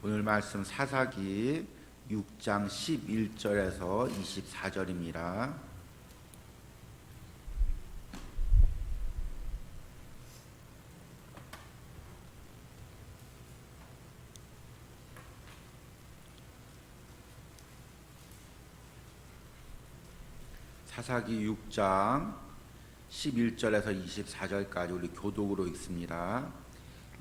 오늘 말씀 사사기 6장 11절에서 24절입니다. 사사기 6장 11절에서 24절까지 우리 교독으로 읽습니다.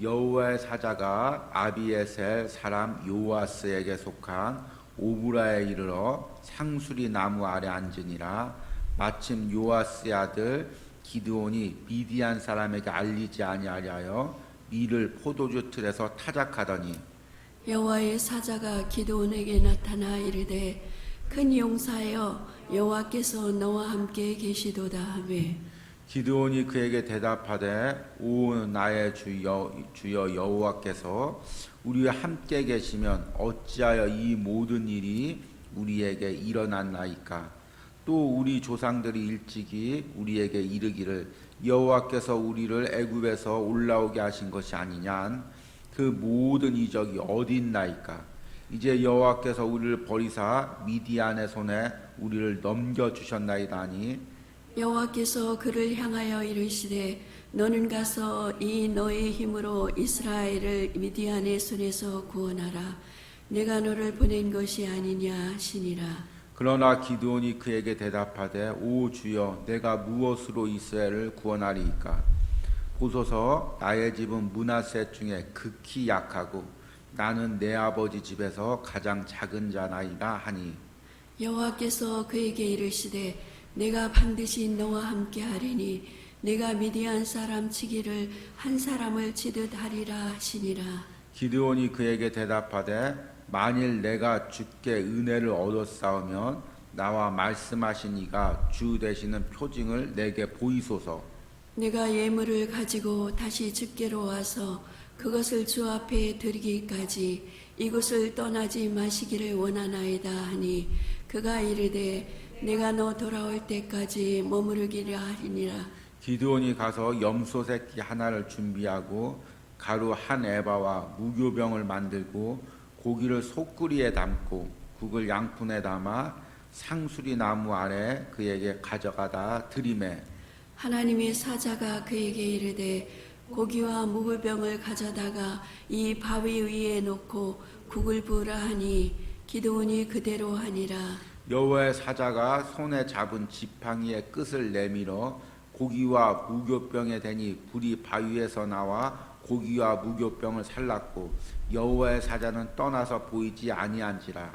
여호와의 사자가 아비에셀 사람 요아스에게 속한 오브라에 이르러 상수리 나무 아래 앉으니라. 마침 요아스의 아들 기드온이 미디안 사람에게 알리지 아니하려 밀을 포도주 틀에서 타작하더니 여호와의 사자가 기드온에게 나타나 이르되 큰 용사여 여호와께서 너와 함께 계시도다 하매 기드온이 그에게 대답하되 오 나의 주여 여호와께서 우리와 함께 계시면 어찌하여 이 모든 일이 우리에게 일어났나이까. 또 우리 조상들이 일찍이 우리에게 이르기를 여호와께서 우리를 애굽에서 올라오게 하신 것이 아니냐. 그 모든 이적이 어디 있나이까. 이제 여호와께서 우리를 버리사 미디안의 손에 우리를 넘겨주셨나이다 하니 여호와께서 그를 향하여 이르시되 너는 가서 이 너의 힘으로 이스라엘을 미디안의 손에서 구원하라. 내가 너를 보낸 것이 아니냐 하시니라. 그러나 기드온이 그에게 대답하되 오 주여 내가 무엇으로 이스라엘을 구원하리이까. 보소서 나의 집은 므낫세 중에 극히 약하고 나는 내 아버지 집에서 가장 작은 자나이다 하니 여호와께서 그에게 이르시되 내가 반드시 너와 함께 하리니 내가 미디안 사람 치기를 한 사람을 치듯 하리라 하시니라. 기드온이 그에게 대답하되 만일 내가 주께 은혜를 얻었사오면 나와 말씀하신 이가 주 되시는 표징을 내게 보이소서. 내가 예물을 가지고 다시 주께로 와서 그것을 주 앞에 드리기까지 이곳을 떠나지 마시기를 원하나이다 하니 그가 이르되 내가 너 돌아올 때까지 머무르기를 하리니라. 기드온이 가서 염소 새끼 하나를 준비하고 가루 한 에바와 무교병을 만들고 고기를 소쿠리에 담고 국을 양푼에 담아 상수리 나무 아래 그에게 가져가다 드리매 하나님의 사자가 그에게 이르되 고기와 묵을병을 가져다가 이 바위 위에 놓고 국을 부으라 하니 기드온이 그대로 하니라. 여호와의 사자가 손에 잡은 지팡이의 끝을 내밀어 고기와 무교병에 대니 불이 바위에서 나와 고기와 무교병을 살랐고 여호와의 사자는 떠나서 보이지 아니한지라.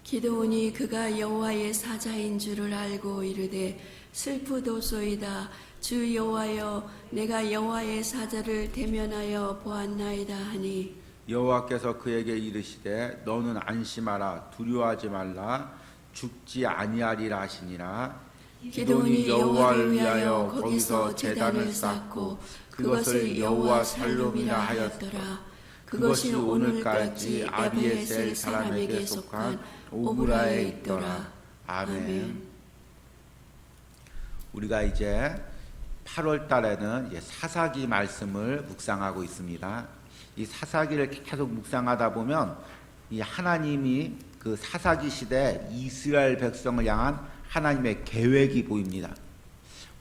기드온이 그가 여호와의 사자인 줄을 알고 이르되 슬프도소이다. 주 여호와여 내가 여호와의 사자를 대면하여 보았나이다 하니 여호와께서 그에게 이르시되 너는 안심하라 두려워하지 말라 죽지 아니하리라 하시니라. 기드온이 여호와를 위하여 거기서 제단을 쌓고 그것을 여호와 살룸이라 하였더라. 그것이 오늘까지 아비에셀 사람에게 속한 오브라에 있더라. 아멘. 우리가 이제 8월 달에는 사사기 말씀을 묵상하고 있습니다. 이 사사기를 계속 묵상하다 보면 이 하나님이 그 사사기 시대 이스라엘 백성을 향한 하나님의 계획이 보입니다.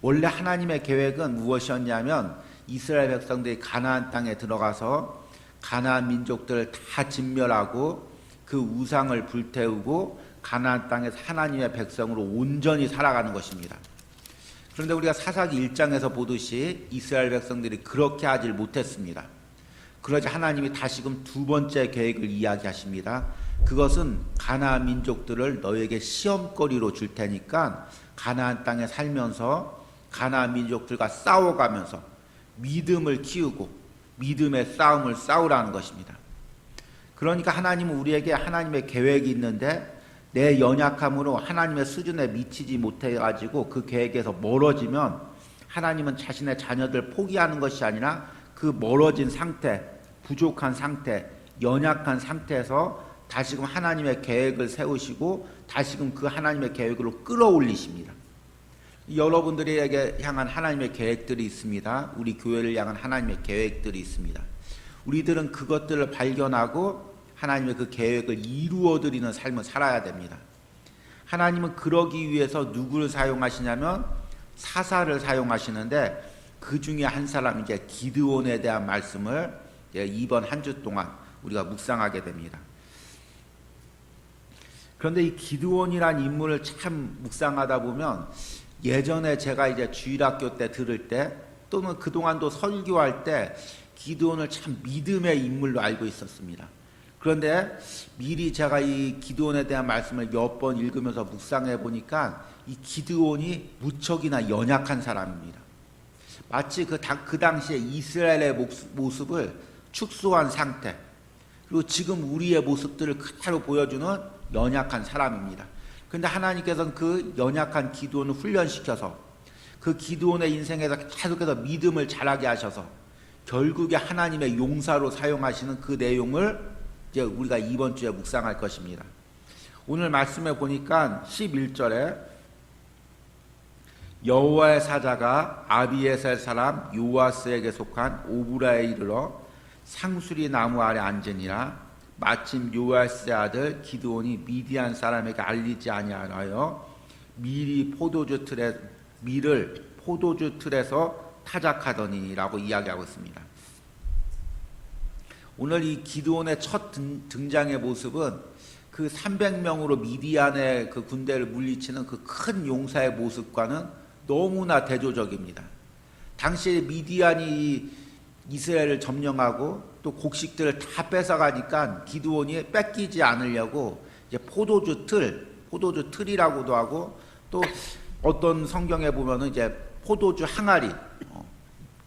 원래 하나님의 계획은 무엇이었냐면 이스라엘 백성들이 가나안 땅에 들어가서 가나안 민족들을 다 진멸하고 그 우상을 불태우고 가나안 땅에서 하나님의 백성으로 온전히 살아가는 것입니다. 그런데 우리가 사사기 1장에서 보듯이 이스라엘 백성들이 그렇게 하질 못했습니다. 그러자 하나님이 다시금 두 번째 계획을 이야기하십니다. 그것은 가나안 민족들을 너에게 시험거리로 줄 테니까 가나안 땅에 살면서 가나안 민족들과 싸워가면서 믿음을 키우고 믿음의 싸움을 싸우라는 것입니다. 그러니까 하나님은 우리에게 하나님의 계획이 있는데 내 연약함으로 하나님의 수준에 미치지 못해가지고 그 계획에서 멀어지면 하나님은 자신의 자녀들 포기하는 것이 아니라 그 멀어진 상태, 부족한 상태, 연약한 상태에서 다시금 하나님의 계획을 세우시고 다시금 그 하나님의 계획으로 끌어올리십니다. 여러분들에게 향한 하나님의 계획들이 있습니다. 우리 교회를 향한 하나님의 계획들이 있습니다. 우리들은 그것들을 발견하고 하나님의 그 계획을 이루어드리는 삶을 살아야 됩니다. 하나님은 그러기 위해서 누구를 사용하시냐면 사사를 사용하시는데 그 중에 한 사람이 이제 기드온에 대한 말씀을 이번 한 주 동안 우리가 묵상하게 됩니다. 그런데 이 기드온이란 인물을 참 묵상하다 보면 예전에 제가 이제 주일학교 때 들을 때 또는 그동안도 설교할 때 기드온을 참 믿음의 인물로 알고 있었습니다. 그런데 미리 제가 이 기드온에 대한 말씀을 몇 번 읽으면서 묵상해 보니까 이 기드온이 무척이나 연약한 사람입니다. 마치 그 당시에 이스라엘의 모습을 축소한 상태, 그리고 지금 우리의 모습들을 그대로 보여주는 연약한 사람입니다. 그런데 하나님께서는 그 연약한 기드온을 훈련시켜서 그 기드온의 인생에서 계속해서 믿음을 자라게 하셔서 결국에 하나님의 용사로 사용하시는 그 내용을 이제 우리가 이번 주에 묵상할 것입니다. 오늘 말씀에 보니까 11절에 여호와의 사자가 아비에셀 사람 요아스에게 속한 오브라에 이르러 상수리 나무 아래 앉으니라. 마침 요아스의 아들 기드온이 미디안 사람에게 알리지 아니하여 밀을 포도주 틀에서 타작하더니라고 이야기하고 있습니다. 오늘 이 기드온의 첫 등장의 모습은 그 300명으로 미디안의 그 군대를 물리치는 그 큰 용사의 모습과는 너무나 대조적입니다. 당시에 미디안이 이스라엘을 점령하고 또 곡식들을 다 뺏어가니까 기드온이 뺏기지 않으려고 이제 포도주 틀이라고도 하고 또 어떤 성경에 보면은 이제 포도주 항아리,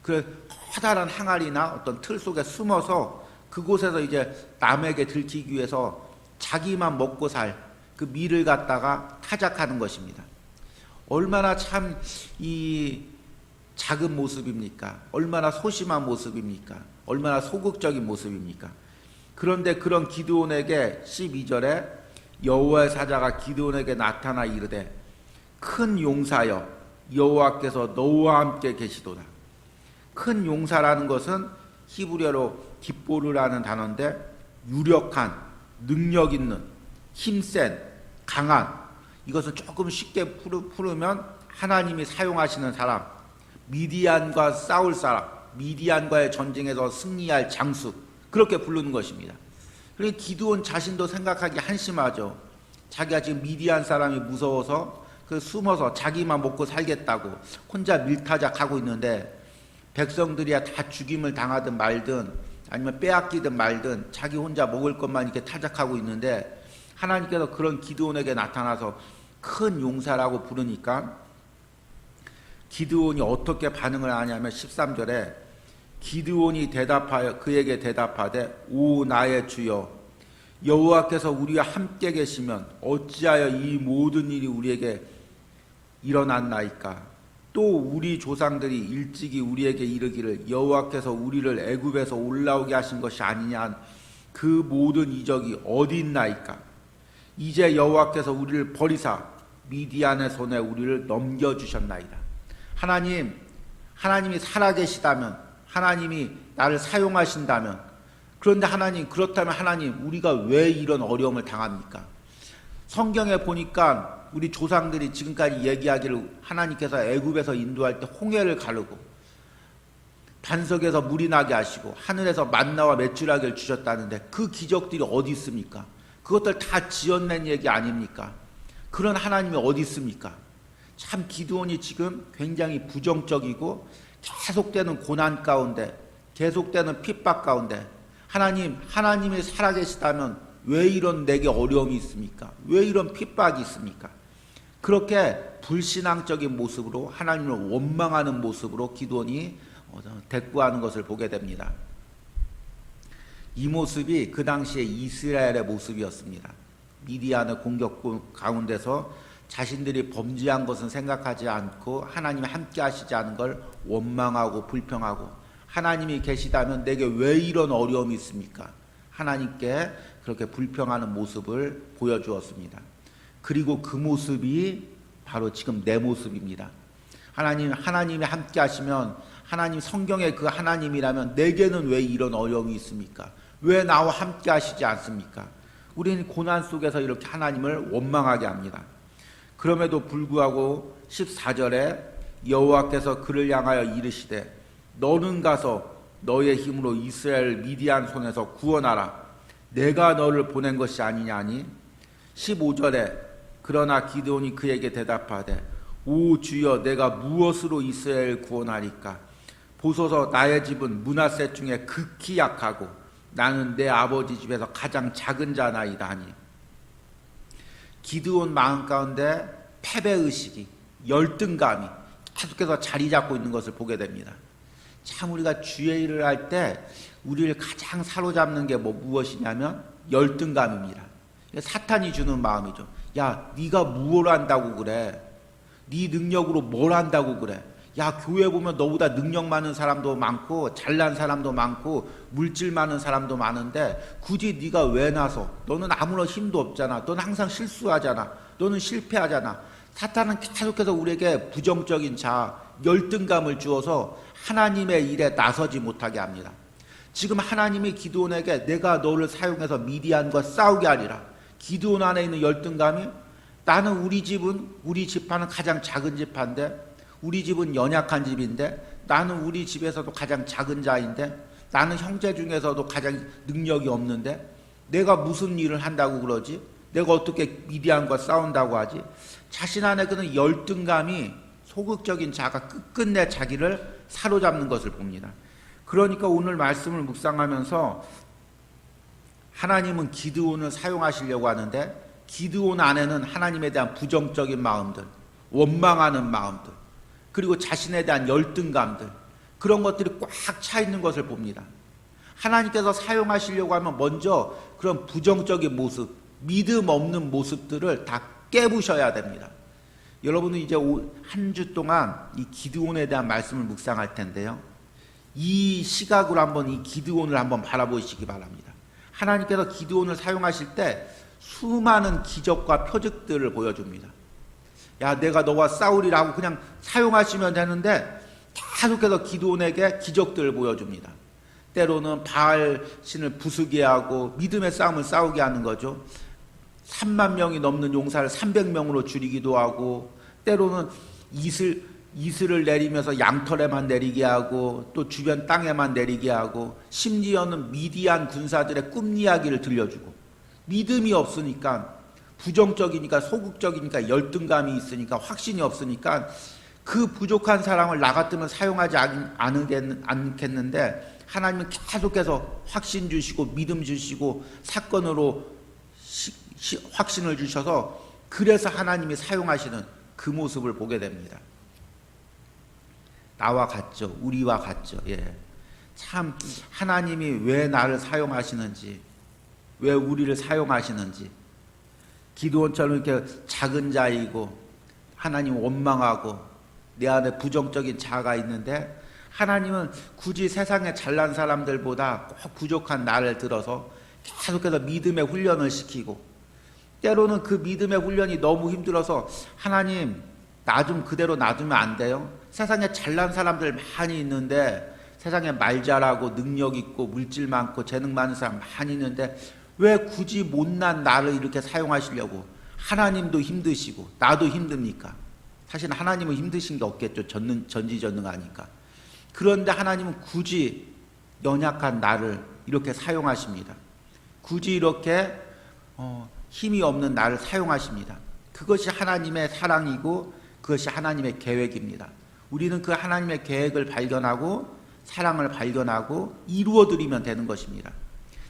그 커다란 항아리나 어떤 틀 속에 숨어서 그곳에서 이제 남에게 들키기 위해서 자기만 먹고 살 그 밀을 갖다가 타작하는 것입니다. 얼마나 참 이 작은 모습입니까? 얼마나 소심한 모습입니까? 얼마나 소극적인 모습입니까? 그런데 그런 기드온에게 12절에 여호와의 사자가 기드온에게 나타나 이르되 큰 용사여 여호와께서 너와 함께 계시도다. 큰 용사라는 것은 히브리어로 깃보르라는 단어인데 유력한, 능력 있는, 힘센, 강한, 이것은 조금 쉽게 풀으면 하나님이 사용하시는 사람, 미디안과 싸울 사람, 미디안과의 전쟁에서 승리할 장수, 그렇게 부르는 것입니다. 그러니까 기드온 자신도 생각하기 한심하죠. 자기가 지금 미디안 사람이 무서워서 그 숨어서 자기만 먹고 살겠다고 혼자 밀타작하고 있는데 백성들이야 다 죽임을 당하든 말든 아니면 빼앗기든 말든 자기 혼자 먹을 것만 이렇게 타작하고 있는데 하나님께서 그런 기드온에게 나타나서 큰 용사라고 부르니까 기드온이 어떻게 반응을 하냐면 13절에 기드온이 그에게 대답하되 오 나의 주여 여호와께서 우리와 함께 계시면 어찌하여 이 모든 일이 우리에게 일어났나이까. 또 우리 조상들이 일찍이 우리에게 이르기를 여호와께서 우리를 애굽에서 올라오게 하신 것이 아니냐. 그 모든 이적이 어디 있나이까. 이제 여호와께서 우리를 버리사 미디안의 손에 우리를 넘겨주셨나이다. 하나님이 살아계시다면, 하나님이 나를 사용하신다면, 그런데 그렇다면 하나님, 우리가 왜 이런 어려움을 당합니까? 성경에 보니까 우리 조상들이 지금까지 얘기하기를 하나님께서 애굽에서 인도할 때 홍해를 가르고 반석에서 물이 나게 하시고 하늘에서 만나와 메추라기를 주셨다는데 그 기적들이 어디 있습니까? 그것들 다 지어낸 얘기 아닙니까? 그런 하나님이 어디 있습니까? 참 기드온이 지금 굉장히 부정적이고 계속되는 고난 가운데, 계속되는 핍박 가운데 하나님이 살아계시다면 왜 이런 내게 어려움이 있습니까? 왜 이런 핍박이 있습니까? 그렇게 불신앙적인 모습으로 하나님을 원망하는 모습으로 기드온이 대꾸하는 것을 보게 됩니다. 이 모습이 그 당시에 이스라엘의 모습이었습니다. 미디안의 공격 가운데서 자신들이 범죄한 것은 생각하지 않고 하나님이 함께 하시지 않은 걸 원망하고 불평하고 하나님이 계시다면 내게 왜 이런 어려움이 있습니까? 하나님께 그렇게 불평하는 모습을 보여주었습니다. 그리고 그 모습이 바로 지금 내 모습입니다. 하나님이 함께 하시면 하나님 성경의 그 하나님이라면 내게는 왜 이런 어려움이 있습니까? 왜 나와 함께 하시지 않습니까? 우리는 고난 속에서 이렇게 하나님을 원망하게 합니다. 그럼에도 불구하고 14절에 여호와께서 그를 향하여 이르시되 너는 가서 너의 힘으로 이스라엘 미디안 손에서 구원하라. 내가 너를 보낸 것이 아니냐니. 15절에 그러나 기드온이 그에게 대답하되 오 주여 내가 무엇으로 이스라엘을 구원하리까? 보소서 나의 집은 므낫세 중에 극히 약하고 나는 내 아버지 집에서 가장 작은 자나이다 하니. 기드온 마음 가운데 패배의식이, 열등감이 계속해서 자리 잡고 있는 것을 보게 됩니다. 참 우리가 주의 일을 할 때 우리를 가장 사로잡는 게 무엇이냐면 열등감입니다. 사탄이 주는 마음이죠. 야, 네가 무엇을 한다고 그래? 네 능력으로 뭘 한다고 그래? 야, 교회 보면 너보다 능력 많은 사람도 많고 잘난 사람도 많고 물질 많은 사람도 많은데 굳이 네가 왜 나서? 너는 아무런 힘도 없잖아. 너는 항상 실수하잖아. 너는 실패하잖아. 사탄은 계속해서 우리에게 부정적인 자아, 열등감을 주어서 하나님의 일에 나서지 못하게 합니다. 지금 하나님이 기드온에게 내가 너를 사용해서 미디안과 싸우게 하리라. 기드온 안에 있는 열등감이 나는 우리 집은 우리 지파는 가장 작은 지파인데 우리 집은 연약한 집인데 나는 우리 집에서도 가장 작은 자인데 나는 형제 중에서도 가장 능력이 없는데 내가 무슨 일을 한다고 그러지? 내가 어떻게 미디안과 싸운다고 하지? 자신 안에 그런 열등감이 소극적인 자가 끝끝내 자기를 사로잡는 것을 봅니다. 그러니까 오늘 말씀을 묵상하면서 하나님은 기드온을 사용하시려고 하는데 기드온 안에는 하나님에 대한 부정적인 마음들, 원망하는 마음들, 그리고 자신에 대한 열등감들, 그런 것들이 꽉 차 있는 것을 봅니다. 하나님께서 사용하시려고 하면 먼저 그런 부정적인 모습, 믿음 없는 모습들을 다 깨부셔야 됩니다. 여러분은 이제 한 주 동안 이 기드온에 대한 말씀을 묵상할 텐데요. 이 시각으로 한번 이 기드온을 한번 바라보시기 바랍니다. 하나님께서 기드온을 사용하실 때 수많은 기적과 표적들을 보여줍니다. 야, 내가 너와 싸우리라고 그냥 사용하시면 되는데 계속해서 기드온에게 기적들을 보여줍니다. 때로는 바알 신을 부수게 하고 믿음의 싸움을 싸우게 하는 거죠. 3만 명이 넘는 용사를 300명으로 줄이기도 하고 때로는 이슬을 내리면서 양털에만 내리게 하고 또 주변 땅에만 내리게 하고 심지어는 미디안 군사들의 꿈 이야기를 들려주고 믿음이 없으니까 부정적이니까 소극적이니까 열등감이 있으니까 확신이 없으니까 그 부족한 사람을 나 같으면 사용하지 않겠는데 하나님은 계속해서 확신 주시고 믿음 주시고 사건으로 확신을 주셔서 그래서 하나님이 사용하시는 그 모습을 보게 됩니다. 나와 같죠. 우리와 같죠. 예. 참 하나님이 왜 나를 사용하시는지, 왜 우리를 사용하시는지, 기드온처럼 이렇게 작은 자이고 하나님 원망하고 내 안에 부정적인 자아가 있는데 하나님은 굳이 세상에 잘난 사람들보다 꼭 부족한 나를 들어서 계속해서 믿음의 훈련을 시키고 때로는 그 믿음의 훈련이 너무 힘들어서 하나님 나 좀 그대로 놔두면 안 돼요? 세상에 잘난 사람들 많이 있는데 세상에 말 잘하고 능력 있고 물질 많고 재능 많은 사람 많이 있는데 왜 굳이 못난 나를 이렇게 사용하시려고 하나님도 힘드시고 나도 힘듭니까? 사실 하나님은 힘드신 게 없겠죠. 전지전능하니까. 그런데 하나님은 굳이 연약한 나를 이렇게 사용하십니다. 굳이 이렇게 힘이 없는 나를 사용하십니다. 그것이 하나님의 사랑이고 그것이 하나님의 계획입니다. 우리는 그 하나님의 계획을 발견하고 사랑을 발견하고 이루어드리면 되는 것입니다.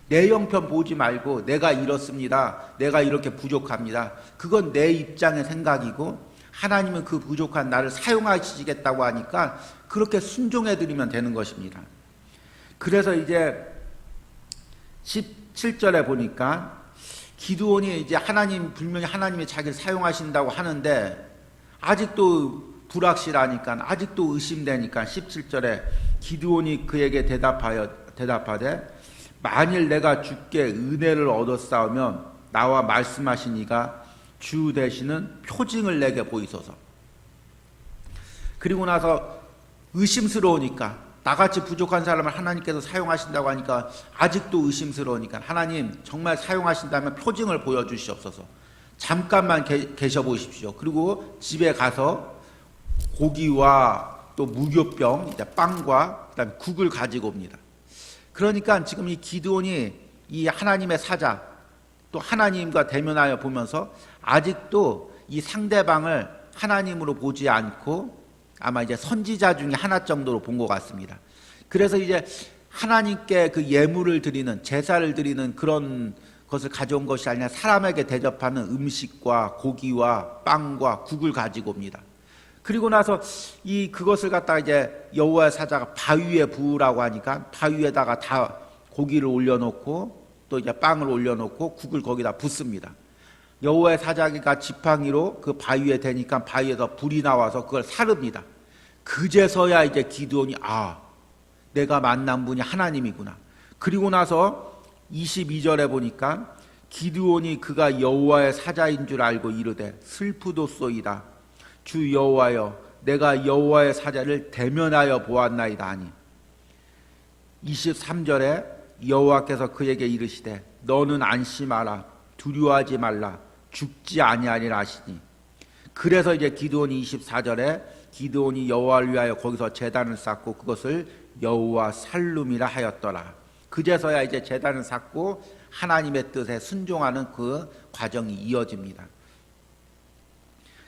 내 형편 보지 말고 내가 이렇습니다. 내가 이렇게 부족합니다. 그건 내 입장의 생각이고 하나님은 그 부족한 나를 사용하시겠다고 하니까 그렇게 순종해드리면 되는 것입니다. 그래서 이제 17절에 보니까 기드온이 이제 분명히 하나님이 자기를 사용하신다고 하는데 아직도 불확실하니까 아직도 의심되니까 17절에 기드온이 그에게 대답하되 만일 내가 주께 은혜를 얻었사오면 나와 말씀하신 이가 주 되시는 표징을 내게 보이소서. 그리고 나서 의심스러우니까 나같이 부족한 사람을 하나님께서 사용하신다고 하니까 아직도 의심스러우니까 하나님 정말 사용하신다면 표징을 보여주시옵소서. 잠깐만 계셔 보십시오. 그리고 집에 가서 고기와 또 무교병, 빵과 그다음에 국을 가지고 옵니다. 그러니까 지금 이 기드온이 이 하나님의 사자 또 하나님과 대면하여 보면서 아직도 이 상대방을 하나님으로 보지 않고 아마 이제 선지자 중에 하나 정도로 본 것 같습니다. 그래서 이제 하나님께 그 예물을 드리는 제사를 드리는 그런 것을 가져온 것이 아니라 사람에게 대접하는 음식과 고기와 빵과 국을 가지고 옵니다. 그리고 나서 그것을 갖다가 이제 여호와의 사자가 바위에 부으라고 하니까 바위에다가 다 고기를 올려놓고 또 이제 빵을 올려놓고 국을 거기다 붓습니다. 여호와의 사자가 지팡이로 그 바위에 대니까 바위에서 불이 나와서 그걸 사릅니다. 그제서야 이제 기드온이 내가 만난 분이 하나님이구나. 그리고 나서 22절에 보니까 기드온이 그가 여호와의 사자인 줄 알고 이르되 슬프도소이다. 주 여호와여 내가 여호와의 사자를 대면하여 보았나이다 하니 23절에 여호와께서 그에게 이르시되 너는 안심하라 두려워하지 말라 죽지 아니하리라 하시니 그래서 이제 기드온이 24절에 기드온이 여호와를 위하여 거기서 제단을 쌓고 그것을 여호와 살룸이라 하였더라. 그제서야 이제 제단을 쌓고 하나님의 뜻에 순종하는 그 과정이 이어집니다.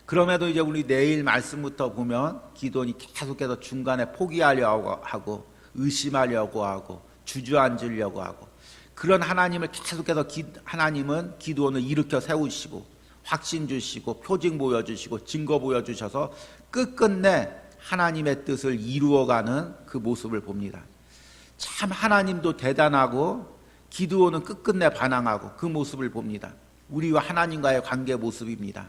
그럼에도 이제 우리 내일 말씀부터 보면 기드온이 계속해서 중간에 포기하려고 하고 의심하려고 하고 주저앉으려고 하고 그런 하나님을 계속해서 하나님은 기드온을 일으켜 세우시고 확신 주시고 표징 보여주시고 증거 보여주셔서 끝끝내 하나님의 뜻을 이루어가는 그 모습을 봅니다. 참 하나님도 대단하고 기드온은 끝끝내 반항하고 그 모습을 봅니다. 우리와 하나님과의 관계 모습입니다.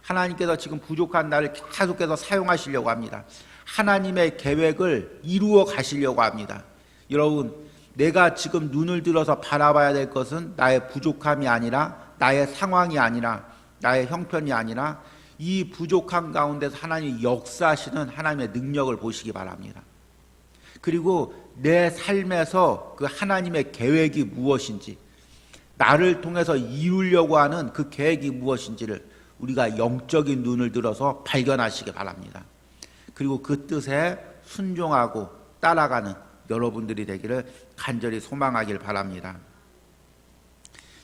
하나님께서 지금 부족한 나를 계속해서 사용하시려고 합니다. 하나님의 계획을 이루어 가시려고 합니다. 여러분, 내가 지금 눈을 들어서 바라봐야 될 것은 나의 부족함이 아니라 나의 상황이 아니라 나의 형편이 아니라 이 부족함 가운데서 하나님이 역사하시는 하나님의 능력을 보시기 바랍니다. 그리고 내 삶에서 그 하나님의 계획이 무엇인지 나를 통해서 이루려고 하는 그 계획이 무엇인지를 우리가 영적인 눈을 들어서 발견하시기 바랍니다. 그리고 그 뜻에 순종하고 따라가는 여러분들이 되기를 간절히 소망하길 바랍니다.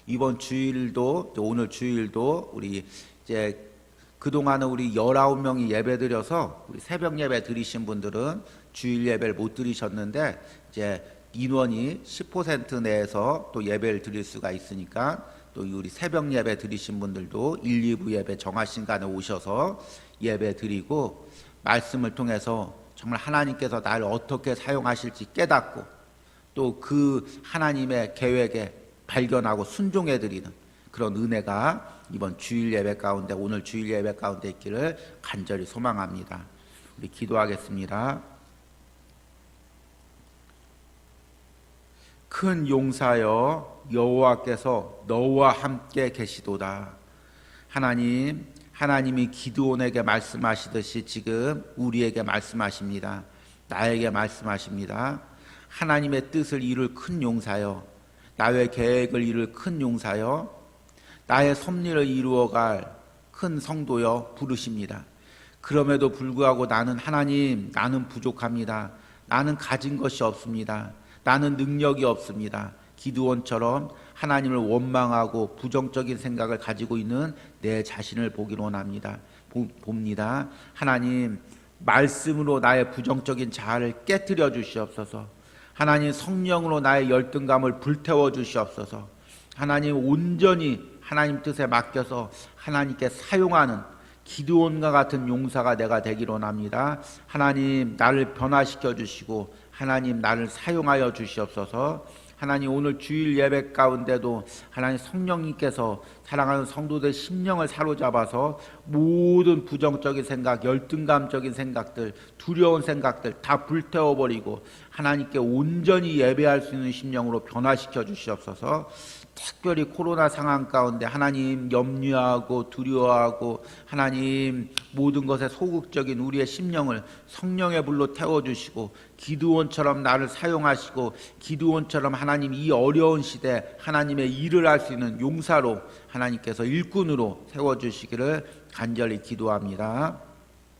이번 주일도 오늘 주일도 우리 이제 그동안은 우리 19명이 예배 드려서 우리 새벽 예배 드리신 분들은 주일 예배를 못 드리셨는데 이제 인원이 10% 내에서 또 예배를 드릴 수가 있으니까 또 우리 새벽 예배 드리신 분들도 1, 2부 예배 정하신 간에 오셔서 예배 드리고 말씀을 통해서 정말 하나님께서 나를 어떻게 사용하실지 깨닫고 또 그 하나님의 계획에 발견하고 순종해 드리는 그런 은혜가 이번 주일 예배 가운데 오늘 주일 예배 가운데 있기를 간절히 소망합니다. 우리 기도하겠습니다. 큰 용사여 여호와께서 너와 함께 계시도다. 하나님이 기드온에게 말씀하시듯이 지금 우리에게 말씀하십니다. 나에게 말씀하십니다. 하나님의 뜻을 이룰 큰 용사여, 나의 계획을 이룰 큰 용사여, 나의 섭리를 이루어갈 큰 성도여 부르십니다. 그럼에도 불구하고 나는 부족합니다. 나는 가진 것이 없습니다. 나는 능력이 없습니다. 기드온처럼 하나님을 원망하고 부정적인 생각을 가지고 있는 내 자신을 보기를 원합니다. 봅니다. 하나님, 말씀으로 나의 부정적인 자아를 깨뜨려 주시옵소서. 하나님, 성령으로 나의 열등감을 불태워 주시옵소서. 하나님, 온전히 하나님 뜻에 맡겨서 하나님께 사용하는 기드온과 같은 용사가 내가 되기를 원합니다. 하나님, 나를 변화시켜 주시고 하나님, 나를 사용하여 주시옵소서. 하나님, 오늘 주일 예배 가운데도 하나님 성령님께서 사랑하는 성도들 심령을 사로잡아서 모든 부정적인 생각, 열등감적인 생각들, 두려운 생각들 다 불태워버리고 하나님께 온전히 예배할 수 있는 심령으로 변화시켜 주시옵소서. 특별히 코로나 상황 가운데 하나님 염려하고 두려워하고 하나님 모든 것에 소극적인 우리의 심령을 성령의 불로 태워주시고 기드온처럼 나를 사용하시고 기드온처럼 하나님 이 어려운 시대 하나님의 일을 할 수 있는 용사로 하나님께서 일꾼으로 세워주시기를 간절히 기도합니다.